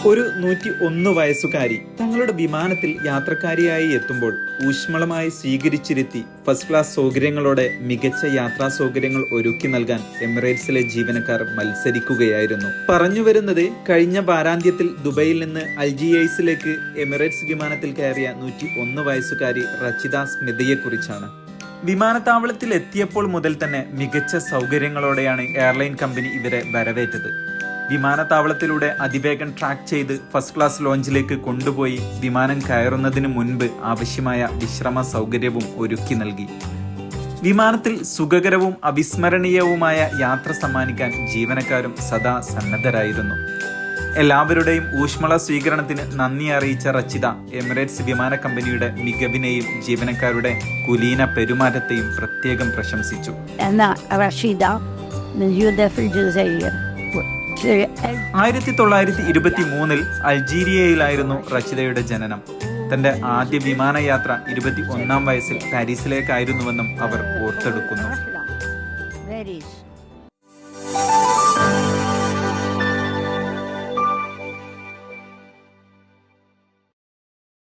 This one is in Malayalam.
ഒരു 101 വയസ്സുകാരി തങ്ങളുടെ വിമാനത്തിൽ യാത്രക്കാരിയായി എത്തുമ്പോൾ ഊഷ്മളമായി സ്വീകരിച്ചിരുത്തി ഫസ്റ്റ് ക്ലാസ് സൗകര്യങ്ങളോടെ മികച്ച യാത്രാ സൗകര്യങ്ങൾ ഒരുക്കി നൽകാൻ എമിറേറ്റ്സിലെ ജീവനക്കാർ മത്സരിക്കുകയായിരുന്നു. പറഞ്ഞു വരുന്നത് കഴിഞ്ഞ വാരാന്ത്യത്തിൽ ദുബൈയിൽ നിന്ന് അൽജിയേഴ്സിലേക്ക് എമിറേറ്റ്സ് വിമാനത്തിൽ കയറിയ 101 വയസ്സുകാരി റച്ചിദ സ്മിതയെക്കുറിച്ചാണ്. വിമാനത്താവളത്തിൽ എത്തിയപ്പോൾ മുതൽ തന്നെ മികച്ച സൗകര്യങ്ങളോടെയാണ് എയർലൈൻ കമ്പനി ഇവരെ വരവേറ്റത്. വിമാനത്താവളത്തിലൂടെ അതിവേഗം ട്രാക്ക് ചെയ്ത് ഫസ്റ്റ് ക്ലാസ് ലോഞ്ചിലേക്ക് കൊണ്ടുപോയി വിമാനം കയറുന്നതിന് മുൻപ് ആവശ്യമായ വിശ്രമ സൗകര്യവും ഒരുക്കി നൽകി. വിമാനത്തിൽ സുഖകരവും അവിസ്മരണീയവുമായ യാത്ര സമ്മാനിക്കാൻ ജീവനക്കാരും സദാ സന്നദ്ധരായിരുന്നു. എല്ലാവരുടെയും ഊഷ്മള സ്വീകരണത്തിന് നന്ദി അറിയിച്ച റച്ചിദ എമിറേറ്റ്സ് വിമാന കമ്പനിയുടെ മികവിനെയും ജീവനക്കാരുടെ കുലീന പെരുമാറ്റത്തെയും പ്രത്യേകം പ്രശംസിച്ചു. 1923 അൾജീരിയയിലായിരുന്നു റച്ചിദയുടെ ജനനം. തന്റെ ആദ്യ വിമാനയാത്ര 21-ാം വയസ്സിൽ പാരീസിലേക്കായിരുന്നുവെന്നും അവർ ഓർത്തെടുക്കുന്നു.